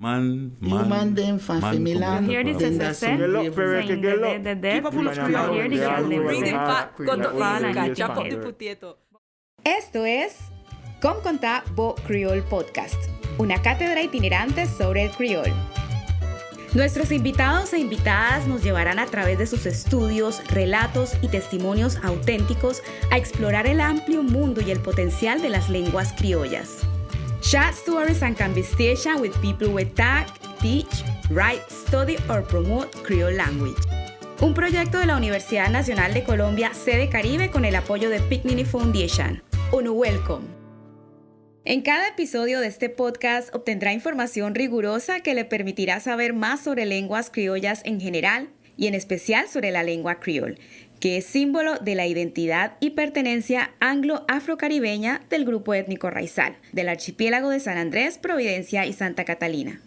Man den fan femilan. Here this is a set. Get up, Perry, Saying get the up. dead. Keep up on the Here screen. the girl Bring lives the in fat, got the Fall and got you chop up the can. potato. Esto es Com Contà Bo Creole Podcast, una cátedra itinerante sobre el criol. Nuestros invitados e invitadas nos llevarán a través de sus estudios, relatos y testimonios auténticos a explorar el amplio mundo y el potencial de las lenguas criollas. Chat stories and conversation with people who talk, teach, write, study or promote Creole language. Un proyecto de la Universidad Nacional de Colombia, sede Caribe, con el apoyo de Picnic Foundation. Uno welcome. En cada episodio de este podcast obtendrá información rigurosa que le permitirá saber más sobre lenguas criollas en general y en especial sobre la lengua criol, que es símbolo de la identidad y pertenencia anglo-afrocaribeña del grupo étnico raizal, del archipiélago de San Andrés, Providencia y Santa Catalina.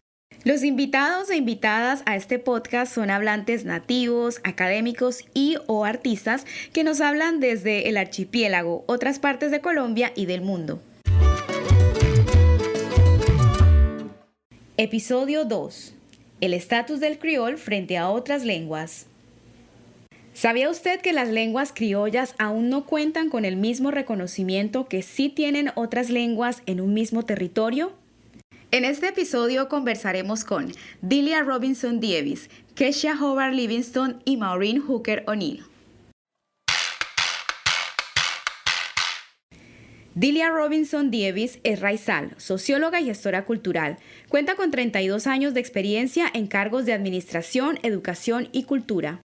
Los invitados e invitadas a este podcast son hablantes nativos, académicos y o artistas que nos hablan desde el archipiélago, otras partes de Colombia y del mundo. Episodio 2. El estatus del criol frente a otras lenguas. ¿Sabía usted que las lenguas criollas aún no cuentan con el mismo reconocimiento que sí tienen otras lenguas en un mismo territorio? En este episodio conversaremos con Delia Robinson Dievis, Kesha Hobart Livingston y Maureen Hooker O'Neill. Delia Robinson Dievis es raizal, socióloga y gestora cultural. Cuenta con 32 años de experiencia en cargos de administración, educación y cultura.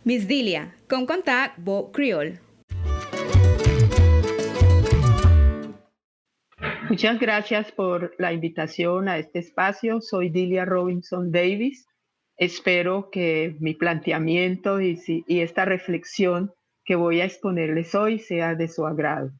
Miss Delia, com contà Bo Creole. Muchas gracias por la invitación a este espacio. Soy Delia Robinson Davis. Espero que mi planteamiento y esta reflexión que voy a exponerles hoy sea de su agrado.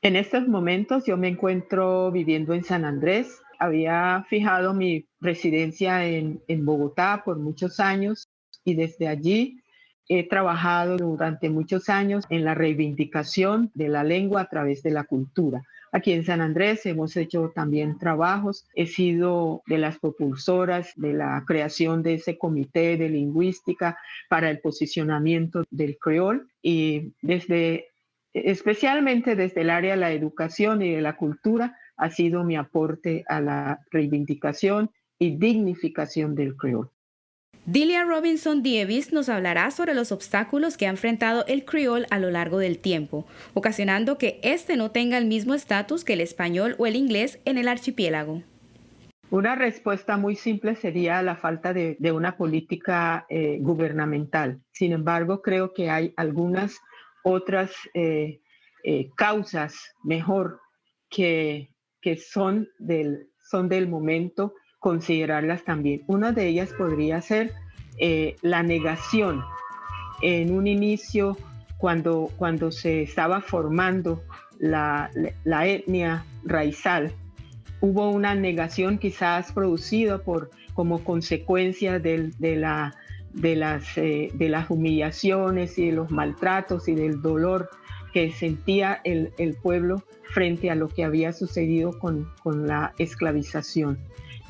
En estos momentos yo me encuentro viviendo en San Andrés. Había fijado mi residencia en Bogotá por muchos años y desde allí he trabajado durante muchos años en la reivindicación de la lengua a través de la cultura. Aquí en San Andrés hemos hecho también trabajos. He sido de las propulsoras de la creación de ese comité de lingüística para el posicionamiento del creol y especialmente desde el área de la educación y de la cultura ha sido mi aporte a la reivindicación y dignificación del creol. Delia Robinson Dievis nos hablará sobre los obstáculos que ha enfrentado el criol a lo largo del tiempo, ocasionando que este no tenga el mismo estatus que el español o el inglés en el archipiélago. Una respuesta muy simple sería la falta de una política gubernamental. Sin embargo, creo que hay algunas otras causas mejor que son del momento, considerarlas también. Una de ellas podría ser la negación. En un inicio, cuando se estaba formando la etnia raizal, hubo una negación quizás producida como consecuencia de las humillaciones y de los maltratos y del dolor que sentía el pueblo frente a lo que había sucedido con la esclavización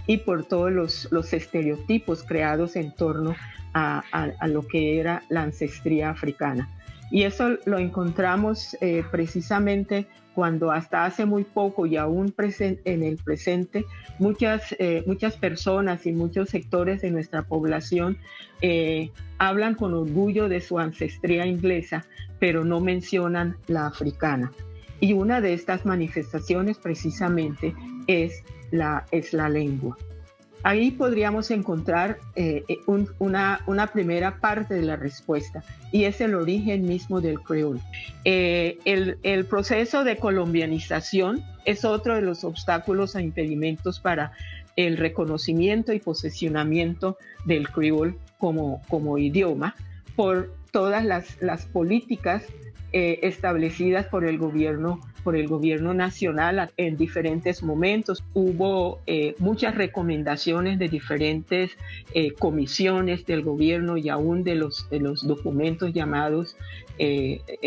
y por todos los estereotipos creados en torno a lo que era la ancestría africana. Y eso lo encontramos precisamente cuando hasta hace muy poco y aún en el presente muchas personas y muchos sectores de nuestra población hablan con orgullo de su ancestría inglesa, pero no mencionan la africana. Y una de estas manifestaciones precisamente es la lengua. Ahí podríamos encontrar una primera parte de la respuesta y es el origen mismo del creol. El proceso de colombianización es otro de los obstáculos e impedimentos para el reconocimiento y posicionamiento del creol como idioma por todas las políticas establecidas por el gobierno por el gobierno nacional en diferentes momentos. Hubo muchas recomendaciones de diferentes comisiones del gobierno y aún de los documentos llamados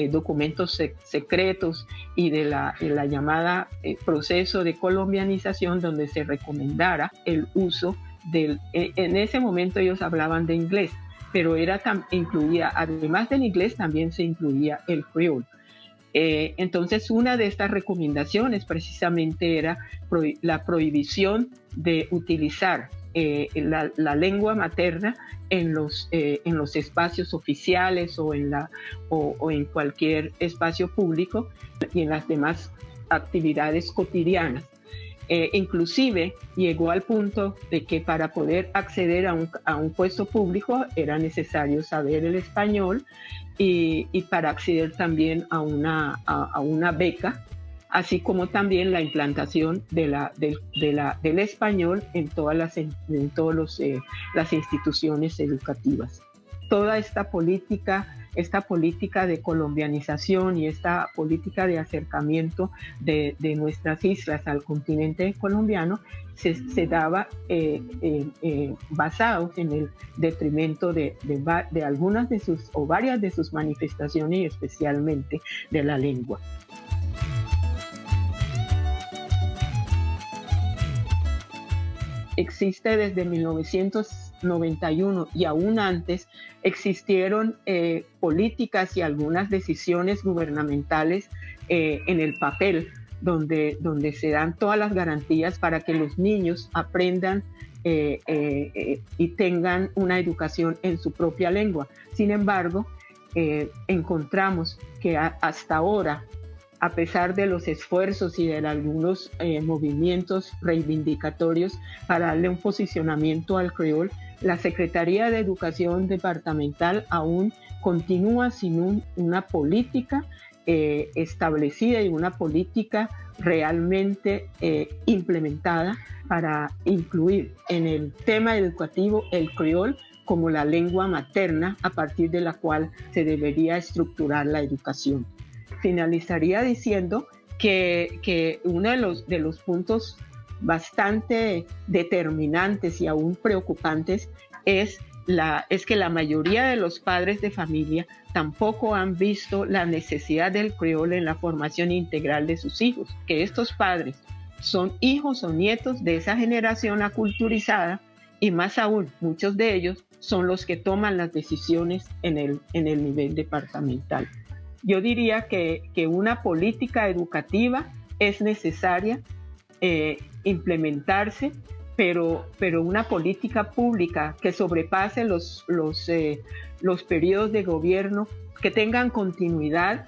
documentos secretos y de la llamada proceso de colombianización, donde se recomendara el uso en ese momento ellos hablaban de inglés, pero incluía, además del inglés, también se incluía el criol. Entonces, una de estas recomendaciones precisamente era la prohibición de utilizar la lengua materna en los espacios oficiales o en cualquier espacio público y en las demás actividades cotidianas. Inclusive llegó al punto de que para poder acceder a un puesto público era necesario saber el español y para acceder también a una beca, así como también la implantación del español en todas las instituciones educativas. Toda esta política de colombianización y esta política de acercamiento de nuestras islas al continente colombiano se daba basados en el detrimento de algunas de sus o varias de sus manifestaciones y especialmente de la lengua. Existe desde 1991 y aún antes existieron políticas y algunas decisiones gubernamentales en el papel donde se dan todas las garantías para que los niños aprendan y tengan una educación en su propia lengua. Sin embargo, encontramos que hasta ahora, a pesar de los esfuerzos y de algunos movimientos reivindicatorios para darle un posicionamiento al criol, la Secretaría de Educación Departamental aún continúa sin una política establecida y una política realmente implementada para incluir en el tema educativo el criol como la lengua materna a partir de la cual se debería estructurar la educación. Finalizaría diciendo que uno de los puntos bastante determinantes y aún preocupantes es que la mayoría de los padres de familia tampoco han visto la necesidad del criol en la formación integral de sus hijos, que estos padres son hijos o nietos de esa generación aculturizada y más aún, muchos de ellos son los que toman las decisiones en el nivel departamental. Yo diría que una política educativa es necesaria implementarse, pero una política pública que sobrepase los periodos de gobierno, que tengan continuidad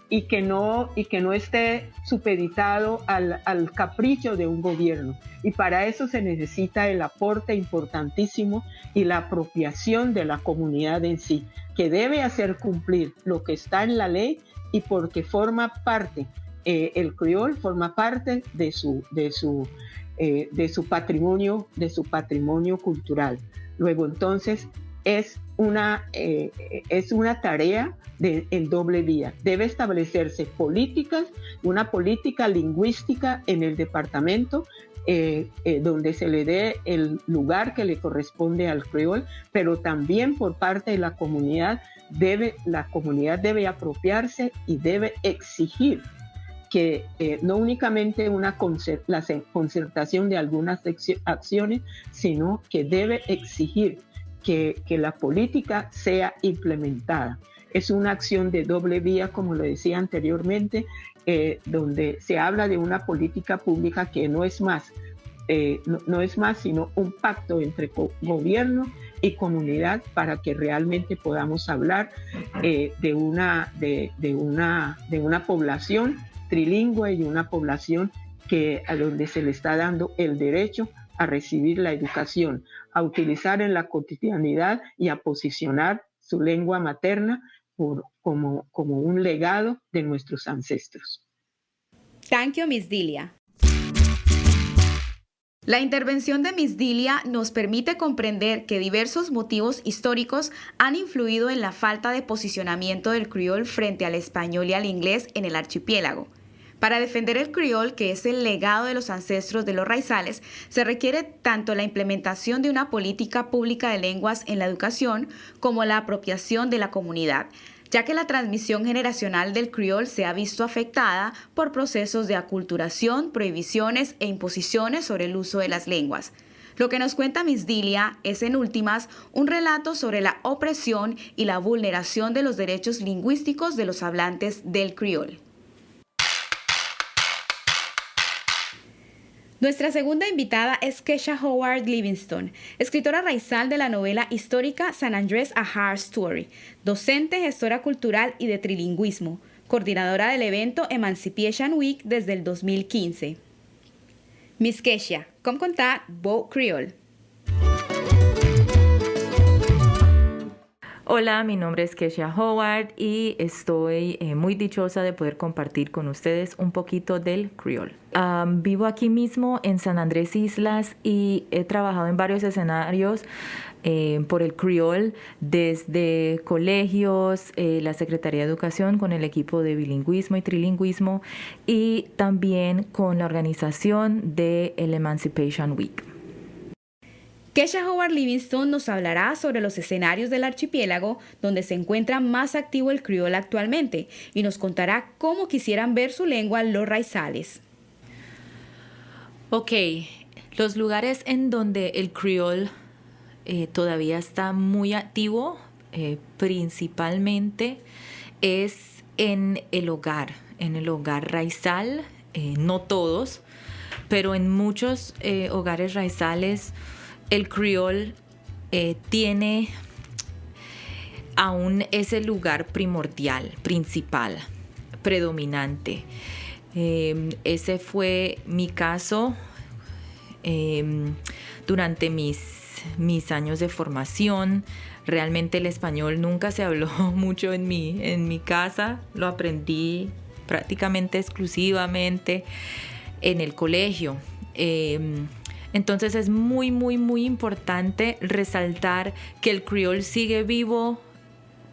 y que no esté supeditado al capricho de un gobierno. Y para eso se necesita el aporte importantísimo y la apropiación de la comunidad en sí, que debe hacer cumplir lo que está en la ley y porque forma parte, el criol forma parte de su patrimonio cultural. Luego entonces es una tarea en doble vía. Debe establecerse una política lingüística en el departamento donde se le dé el lugar que le corresponde al criol, pero también por parte de la comunidad debe apropiarse y debe exigir que no únicamente la concertación de algunas acciones, sino que debe exigir que la política sea implementada. Es una acción de doble vía, como lo decía anteriormente, donde se habla de una política pública que no es más sino un pacto entre gobierno y comunidad para que realmente podamos hablar de una población trilingüe y una población a donde se le está dando el derecho a recibir la educación, a utilizar en la cotidianidad y a posicionar su lengua materna como un legado de nuestros ancestros. Thank you, Miss Dilia. La intervención de Miss Dilia nos permite comprender que diversos motivos históricos han influido en la falta de posicionamiento del criol frente al español y al inglés en el archipiélago. Para defender el criol, que es el legado de los ancestros de los raizales, se requiere tanto la implementación de una política pública de lenguas en la educación como la apropiación de la comunidad, ya que la transmisión generacional del criol se ha visto afectada por procesos de aculturación, prohibiciones e imposiciones sobre el uso de las lenguas. Lo que nos cuenta Miss Dilia es, en últimas, un relato sobre la opresión y la vulneración de los derechos lingüísticos de los hablantes del criol. Nuestra segunda invitada es Kesha Howard Livingston, escritora raizal de la novela histórica San Andrés A Hard Story, docente, gestora cultural y de trilingüismo, coordinadora del evento Emancipation Week desde el 2015. Miss Kesha, com contar Bo Creole. Hola, mi nombre es Kesha Howard y estoy muy dichosa de poder compartir con ustedes un poquito del criol. Vivo aquí mismo en San Andrés Islas y he trabajado en varios escenarios por el criol, desde colegios, la Secretaría de Educación con el equipo de bilingüismo y trilingüismo y también con la organización del Emancipation Week. Kesha Howard Livingston nos hablará sobre los escenarios del archipiélago donde se encuentra más activo el criol actualmente y nos contará cómo quisieran ver su lengua los raizales. Ok, los lugares en donde el criol todavía está muy activo, principalmente es en el hogar raizal, no todos, pero en muchos hogares raizales el criol tiene aún ese lugar primordial, principal, predominante. Ese fue mi caso durante mis años de formación. Realmente el español nunca se habló mucho en mi casa. Lo aprendí prácticamente exclusivamente en el colegio. Entonces es muy, muy, muy importante resaltar que el criol sigue vivo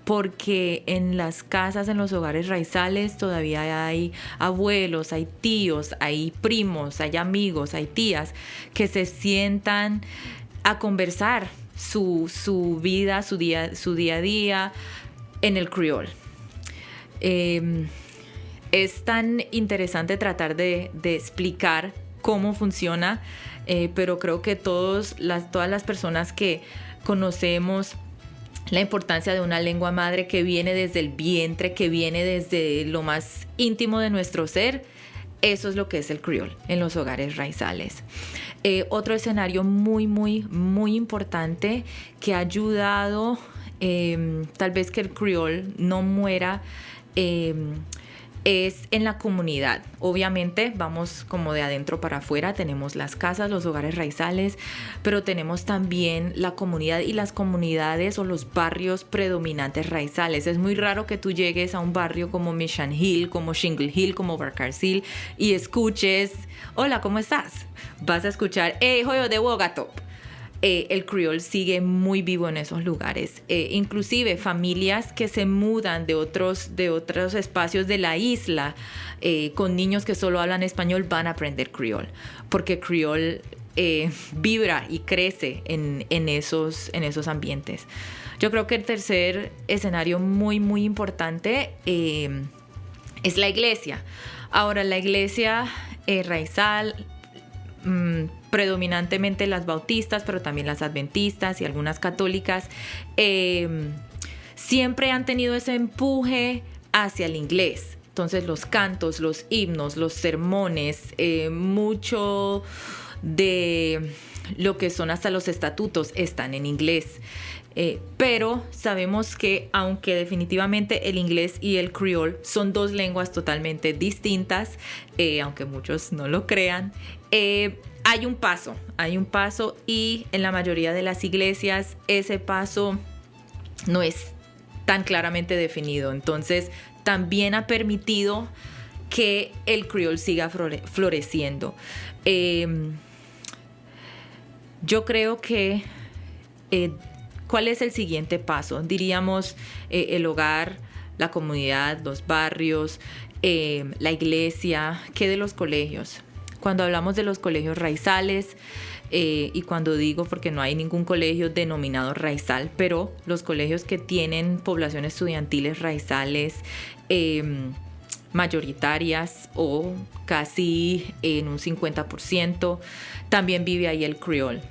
porque en las casas, en los hogares raizales todavía hay abuelos, hay tíos, hay primos, hay amigos, hay tías que se sientan a conversar su vida, su día a día en el criol. Es tan interesante tratar de explicar cómo funciona, pero creo que todas las personas que conocemos la importancia de una lengua madre que viene desde el vientre, que viene desde lo más íntimo de nuestro ser, eso es lo que es el criol en los hogares raizales. Otro escenario muy, muy, muy importante que ha ayudado tal vez que el criol no muera es en la comunidad. Obviamente vamos como de adentro para afuera, tenemos las casas, los hogares raizales, pero tenemos también la comunidad y las comunidades o los barrios predominantes raizales. Es muy raro que tú llegues a un barrio como Mission Hill, como Shingle Hill, como Barcarcil y escuches, hola, ¿cómo estás? Vas a escuchar, hey, joyo de Bogatop. El criol sigue muy vivo en esos lugares. Inclusive familias que se mudan de otros espacios de la isla con niños que solo hablan español van a aprender criol, porque criol vibra y crece en esos ambientes. Yo creo que el tercer escenario muy, muy importante es la iglesia. Ahora, la iglesia raizal, predominantemente las bautistas, pero también las adventistas y algunas católicas, siempre han tenido ese empuje hacia el inglés. Entonces los cantos, los himnos, los sermones, mucho de lo que son hasta los estatutos están en inglés. Pero sabemos que aunque definitivamente el inglés y el criol son dos lenguas totalmente distintas, aunque muchos no lo crean, hay un paso y en la mayoría de las iglesias ese paso no es tan claramente definido. Entonces también ha permitido que el criol siga floreciendo. Yo creo que ¿cuál es el siguiente paso? Diríamos el hogar, la comunidad, los barrios, la iglesia. ¿Qué de los colegios? Cuando hablamos de los colegios raizales, y cuando digo, porque no hay ningún colegio denominado raizal, pero los colegios que tienen poblaciones estudiantiles raizales, mayoritarias o casi en un 50%, también vive ahí el criol.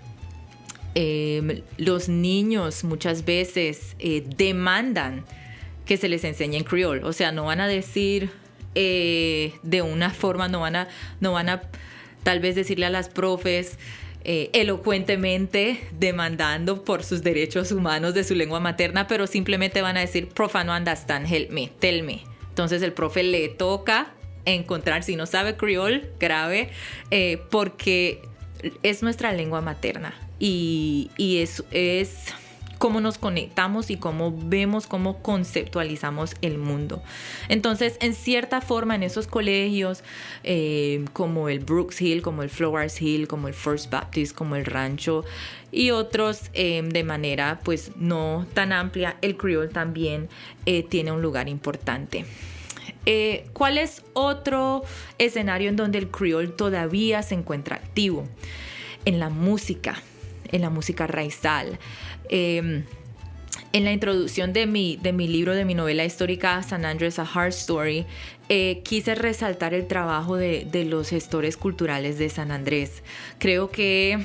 Los niños muchas veces demandan que se les enseñe en criol, o sea, no van a decir de una forma, no van a tal vez decirle a las profes elocuentemente demandando por sus derechos humanos de su lengua materna, pero simplemente van a decir, profe, no understand, help me, tell me. Entonces el profe le toca encontrar, si no sabe criol, grave, porque es nuestra lengua materna y es cómo nos conectamos y cómo vemos, cómo conceptualizamos el mundo. Entonces, en cierta forma, en esos colegios, como el Brooks Hill, como el Flowers Hill, como el First Baptist, como el Rancho y otros, de manera pues no tan amplia, el criol también tiene un lugar importante. ¿Cuál es otro escenario en donde el criol todavía se encuentra activo? En la música raizal. En la introducción de mi libro, de mi novela histórica San Andrés, A Hard Story, quise resaltar el trabajo de los gestores culturales de San Andrés. Creo que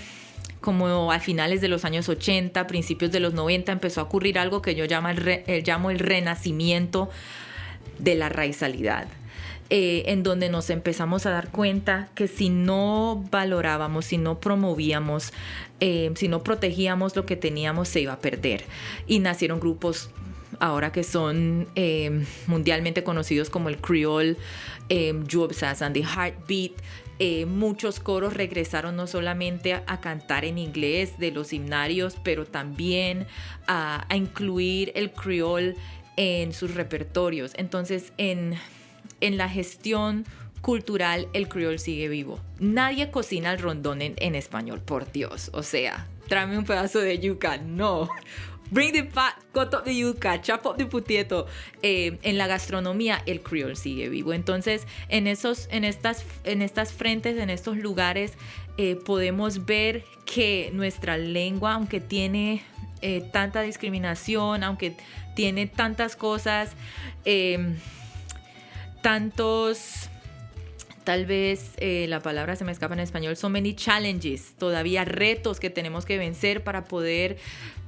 como a finales de los años 80, principios de los 90, empezó a ocurrir algo que yo llamo el renacimiento de la raizalidad. En donde nos empezamos a dar cuenta que si no valorábamos, si no promovíamos, si no protegíamos lo que teníamos, se iba a perder. Y nacieron grupos ahora que son mundialmente conocidos como el Creole, Jobsas and the Heartbeat. Muchos coros regresaron no solamente a cantar en inglés de los himnarios, pero también a incluir el Creole en sus repertorios. Entonces, en la gestión cultural, el criol sigue vivo. Nadie cocina el rondón en español, por Dios. O sea, tráeme un pedazo de yuca. No. Bring the pot, cut up the yuca, chop up the potato. En la gastronomía, el criol sigue vivo. Entonces, en estas frentes, en estos lugares, podemos ver que nuestra lengua, aunque tiene tanta discriminación, aunque tiene tantas cosas, tal vez la palabra se me escapa en español, so many challenges, todavía retos que tenemos que vencer para poder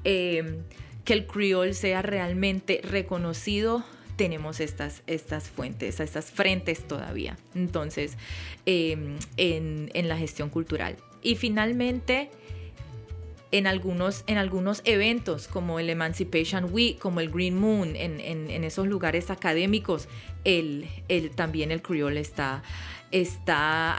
que el criol sea realmente reconocido. Tenemos estas fuentes, estas frentes todavía. Entonces, en la gestión cultural. Y finalmente, en algunos eventos como el Emancipation Week, como el Green Moon, en esos lugares académicos, también el criol está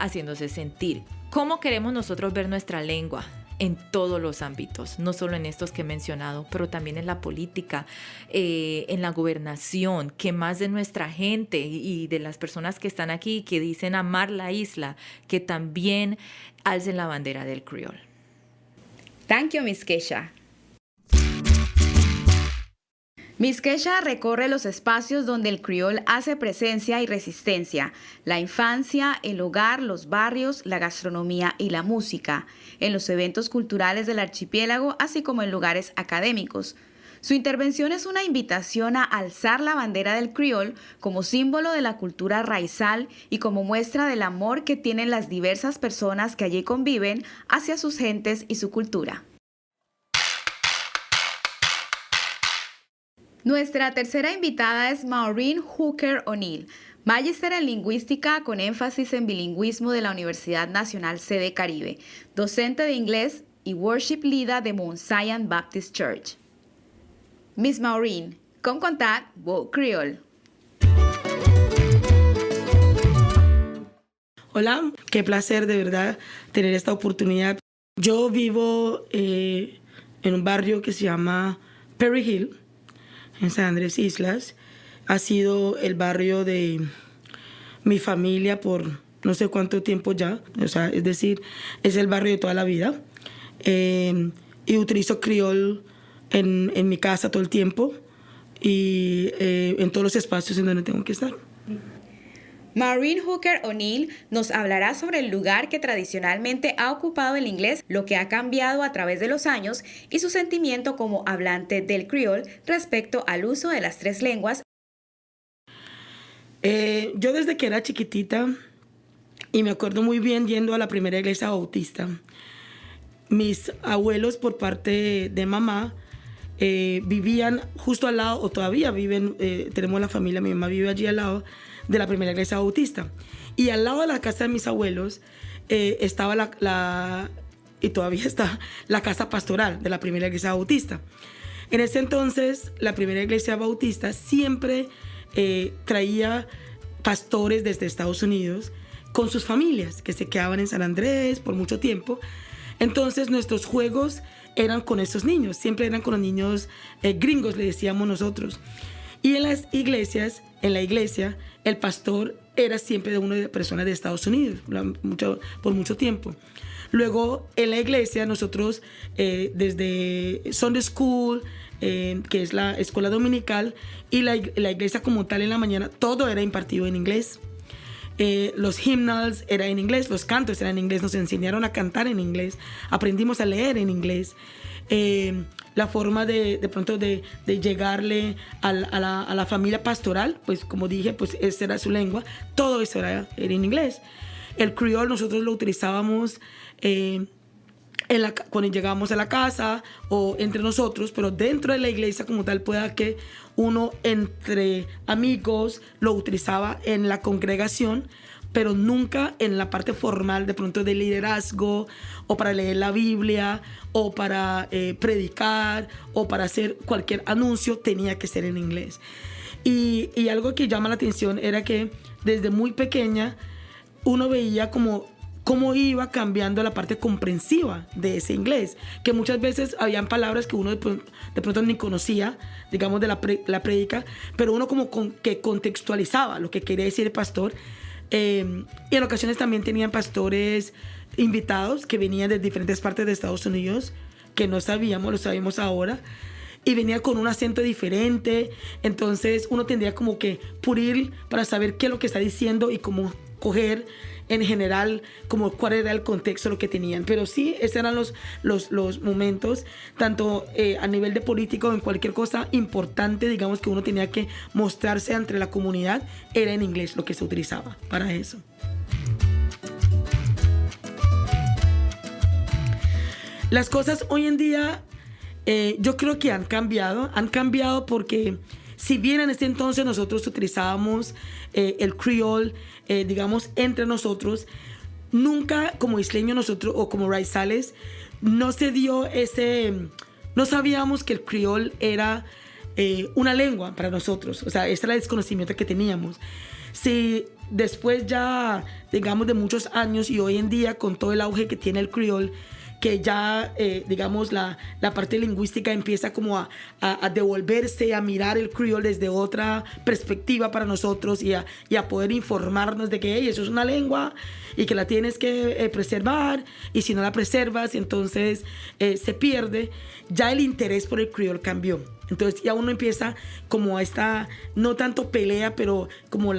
haciéndose sentir. ¿Cómo queremos nosotros ver nuestra lengua? En todos los ámbitos, no solo en estos que he mencionado, pero también en la política, en la gobernación, que más de nuestra gente y de las personas que están aquí, que dicen amar la isla, que también alcen la bandera del criol. Thank you, Miss Keisha. Miss Keisha recorre los espacios donde el criol hace presencia y resistencia, la infancia, el hogar, los barrios, la gastronomía y la música, en los eventos culturales del archipiélago, así como en lugares académicos. Su intervención es una invitación a alzar la bandera del criol como símbolo de la cultura raizal y como muestra del amor que tienen las diversas personas que allí conviven hacia sus gentes y su cultura. Nuestra tercera invitada es Maureen Hooker O'Neill, magíster en lingüística con énfasis en bilingüismo de la Universidad Nacional Sede Caribe, docente de inglés y worship leader de Mount Zion Baptist Church. Miss Maureen, com contact Vogue Creole. Hola, qué placer de verdad tener esta oportunidad. Yo vivo en un barrio que se llama Perry Hill, en San Andrés Islas. Ha sido el barrio de mi familia por no sé cuánto tiempo ya. O sea, es decir, es el barrio de toda la vida. Y utilizo criol en mi casa todo el tiempo y en todos los espacios en donde tengo que estar. Maureen Hooker O'Neill nos hablará sobre el lugar que tradicionalmente ha ocupado el inglés, lo que ha cambiado a través de los años y su sentimiento como hablante del criol respecto al uso de las 3 lenguas. Yo desde que era chiquitita, y me acuerdo muy bien yendo a la primera iglesia bautista, mis abuelos por parte de mamá vivían justo al lado, o todavía viven, tenemos la familia, mi mamá vive allí al lado de la primera iglesia bautista. Y al lado de la casa de mis abuelos estaba y todavía está la casa pastoral de la primera iglesia bautista. En ese entonces, la primera iglesia bautista siempre traía pastores desde Estados Unidos con sus familias que se quedaban en San Andrés por mucho tiempo. Entonces nuestros juegos eran con esos niños, siempre eran con los niños gringos, le decíamos nosotros. Y en las iglesias, en la iglesia, el pastor era siempre de una persona de Estados Unidos por mucho tiempo. Luego en la iglesia nosotros desde Sunday School, que es la escuela dominical, y la iglesia como tal en la mañana, todo era impartido en inglés. Los hymnals eran en inglés, los cantos eran en inglés, nos enseñaron a cantar en inglés, aprendimos a leer en inglés. La forma de pronto de llegarle a la familia pastoral, pues como dije, pues esa era su lengua, todo eso era en inglés. El criol nosotros lo utilizábamos cuando llegábamos a la casa o entre nosotros, pero dentro de la iglesia como tal pueda que uno entre amigos lo utilizaba en la congregación, pero nunca en la parte formal de pronto de liderazgo o para leer la Biblia o para predicar o para hacer cualquier anuncio tenía que ser en inglés. Y algo que llama la atención era que desde muy pequeña uno veía cómo iba cambiando la parte comprensiva de ese inglés, que muchas veces habían palabras que uno de pronto ni conocía, digamos, de la prédica, pero uno como que contextualizaba lo que quería decir el pastor. Y en ocasiones también tenían pastores invitados que venían de diferentes partes de Estados Unidos, que no sabíamos, lo sabemos ahora, y venía con un acento diferente. Entonces uno tendría como que pulir para saber qué es lo que está diciendo y cómo coger en general como cuál era el contexto lo que tenían. Pero sí, esos eran los momentos, tanto a nivel de político o en cualquier cosa importante, digamos, que uno tenía que mostrarse ante la comunidad, era en inglés lo que se utilizaba para eso. Las cosas hoy en día yo creo que han cambiado porque si bien en ese entonces nosotros utilizábamos el criol, digamos, entre nosotros, nunca como isleños nosotros o como raizales no se dio no sabíamos que el criol era una lengua para nosotros. O sea, ese era el desconocimiento que teníamos. Si después ya, digamos, de muchos años y hoy en día con todo el auge que tiene el criol, que ya, digamos, la parte lingüística empieza como a devolverse, a mirar el criol desde otra perspectiva para nosotros y a poder informarnos de que eso es una lengua y que la tienes que preservar, y si no la preservas, entonces se pierde. Ya el interés por el criol cambió. Entonces ya uno empieza como a esta, no tanto pelea, pero como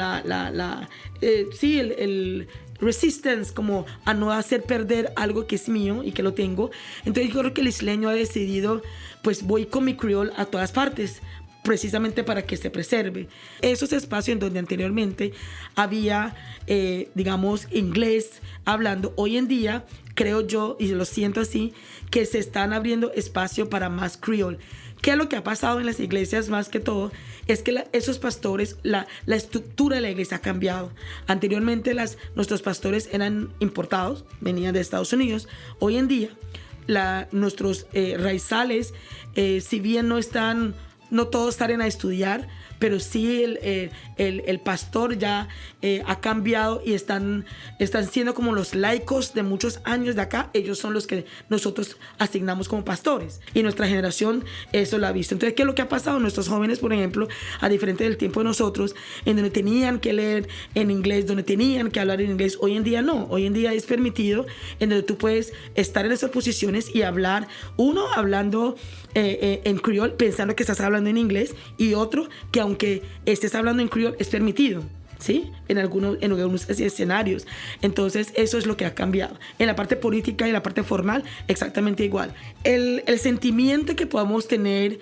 sí, el resistance, como a no hacer perder algo que es mío y que lo tengo. Entonces yo creo que el isleño ha decidido, pues voy con mi criol a todas partes, precisamente para que se preserve. Esos espacios en donde anteriormente había, digamos, inglés hablando, hoy en día creo yo, y lo siento así, que se están abriendo espacio para más criol. ¿Qué es lo que ha pasado en las iglesias más que todo? Es que esos pastores, la estructura de la iglesia ha cambiado. Anteriormente nuestros pastores eran importados, venían de Estados Unidos. Hoy en día nuestros raizales, si bien no todos salen a estudiar, pero sí el pastor ya ha cambiado y están siendo como los laicos de muchos años de acá. Ellos son los que nosotros asignamos como pastores y nuestra generación eso lo ha visto. Entonces, ¿qué es lo que ha pasado? Nuestros jóvenes, por ejemplo, a diferencia del tiempo de nosotros, en donde tenían que leer en inglés, donde tenían que hablar en inglés, hoy en día no. Hoy en día es permitido, en donde tú puedes estar en esas posiciones y hablar, uno hablando en criol pensando que estás hablando en inglés, y otro que aunque estés hablando en criol es permitido. ¿sí? En algunos escenarios. Entonces, eso es lo que ha cambiado. En la parte política y la parte formal, exactamente igual. El sentimiento que podamos tener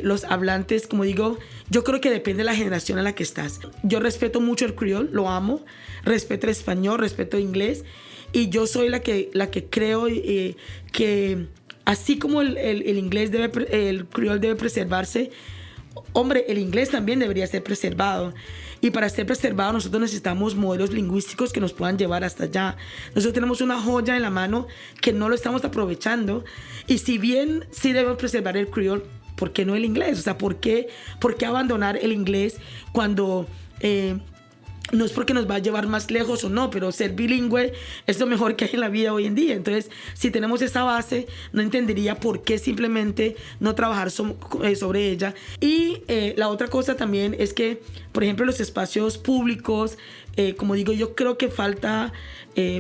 los hablantes, como digo, yo creo que depende de la generación en la que estás. Yo respeto mucho el criol, lo amo, respeto el español, respeto el inglés, y yo soy la que creo que así como el inglés el criol debe preservarse, hombre, el inglés también debería ser preservado. Y para ser preservado nosotros necesitamos modelos lingüísticos que nos puedan llevar hasta allá. Nosotros tenemos una joya en la mano que no lo estamos aprovechando. Y si bien sí debemos preservar el criol, ¿por qué no el inglés? O sea, ¿por qué abandonar el inglés cuando no es porque nos va a llevar más lejos o no, pero ser bilingüe es lo mejor que hay en la vida hoy en día? Entonces, si tenemos esa base, no entendería por qué simplemente no trabajar sobre ella. Y la otra cosa también es que, por ejemplo, los espacios públicos, como digo, yo creo que falta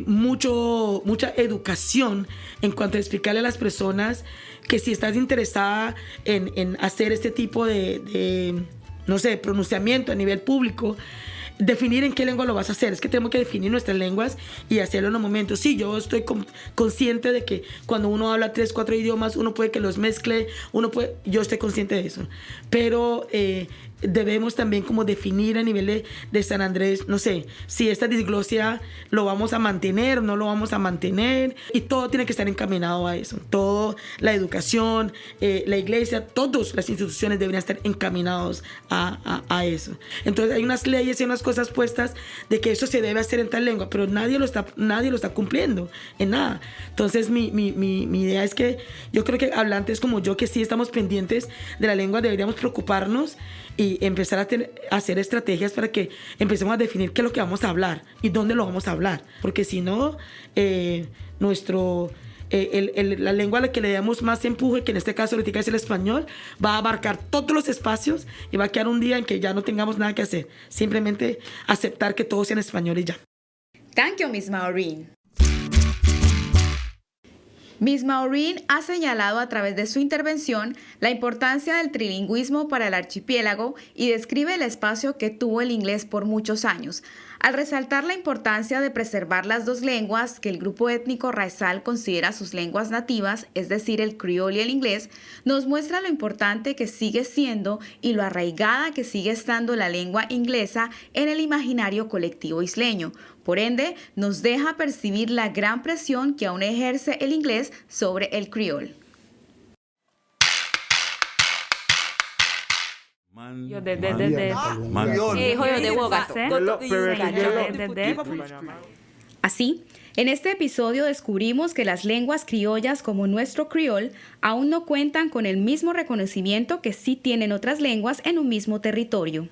mucha educación en cuanto a explicarle a las personas que si estás interesada en hacer este tipo de no sé, pronunciamiento a nivel público, definir en qué lengua lo vas a hacer. Es que tenemos que definir nuestras lenguas y hacerlo en un momento. Sí, yo estoy consciente de que cuando uno habla 3, 4 idiomas, uno puede que los mezcle, yo estoy consciente de eso. Pero debemos también como definir a nivel de San Andrés, no sé, si esta disglosia lo vamos a mantener o no lo vamos a mantener, y todo tiene que estar encaminado a eso. Todo, la educación, la iglesia, todas las instituciones deberían estar encaminados a eso. Entonces hay unas leyes y unas cosas puestas de que eso se debe hacer en tal lengua, pero nadie lo está cumpliendo en nada. Entonces mi idea es que yo creo que hablantes como yo, que sí estamos pendientes de la lengua, deberíamos preocuparnos y empezar a hacer estrategias para que empecemos a definir qué es lo que vamos a hablar y dónde lo vamos a hablar. Porque si no, la lengua a la que le damos más empuje, que en este caso ahorita es el español, va a abarcar todos los espacios y va a quedar un día en que ya no tengamos nada que hacer. Simplemente aceptar que todo sea en español y ya. Thank you, Miss Maureen. Miss Maureen ha señalado a través de su intervención la importancia del trilingüismo para el archipiélago y describe el espacio que tuvo el inglés por muchos años, al resaltar la importancia de preservar las dos lenguas que el grupo étnico raizal considera sus lenguas nativas, es decir, el criol y el inglés. Nos muestra lo importante que sigue siendo y lo arraigada que sigue estando la lengua inglesa en el imaginario colectivo isleño. Por ende, nos deja percibir la gran presión que aún ejerce el inglés sobre el criol. Así, en este episodio descubrimos que las lenguas criollas como nuestro criol aún no cuentan con el mismo reconocimiento que sí tienen otras lenguas en un mismo territorio.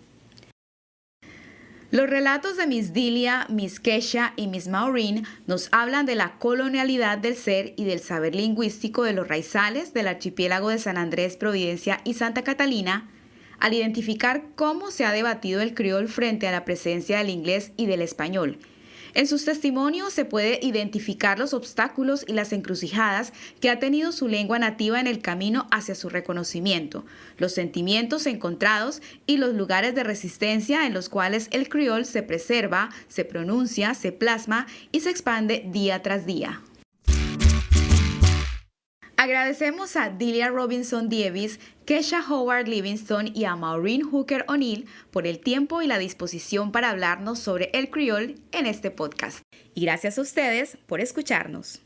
Los relatos de Miss Dilia, Miss Kesha y Miss Maureen nos hablan de la colonialidad del ser y del saber lingüístico de los raizales del archipiélago de San Andrés, Providencia y Santa Catalina, al identificar cómo se ha debatido el criol frente a la presencia del inglés y del español. En sus testimonios se puede identificar los obstáculos y las encrucijadas que ha tenido su lengua nativa en el camino hacia su reconocimiento, los sentimientos encontrados y los lugares de resistencia en los cuales el criol se preserva, se pronuncia, se plasma y se expande día tras día. Agradecemos a Dilia Robinson Dievis, Kesha Howard Livingston y a Maureen Hooker O'Neill por el tiempo y la disposición para hablarnos sobre el criol en este podcast. Y gracias a ustedes por escucharnos.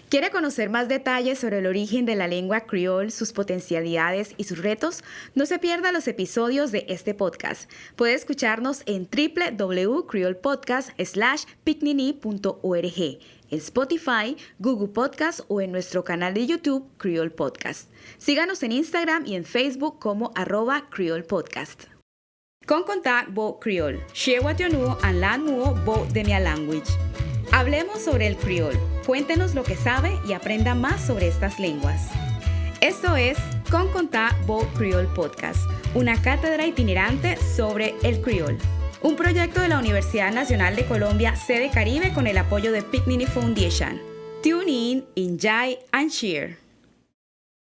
¿Quiere conocer más detalles sobre el origen de la lengua criol, sus potencialidades y sus retos? No se pierda los episodios de este podcast. Puede escucharnos en www.creolpodcast.picnini.org, en Spotify, Google Podcast o en nuestro canal de YouTube Creole Podcast. Síganos en Instagram y en Facebook como @creolpodcast. Con contact bo Creole, share what you know and learn more about the language. Hablemos sobre el criol. Cuéntenos lo que sabe y aprenda más sobre estas lenguas. Esto es Con Contá Bo Creole Podcast, una cátedra itinerante sobre el criol. Un proyecto de la Universidad Nacional de Colombia, sede Caribe, con el apoyo de Picnini Foundation. Tune in, enjoy and share.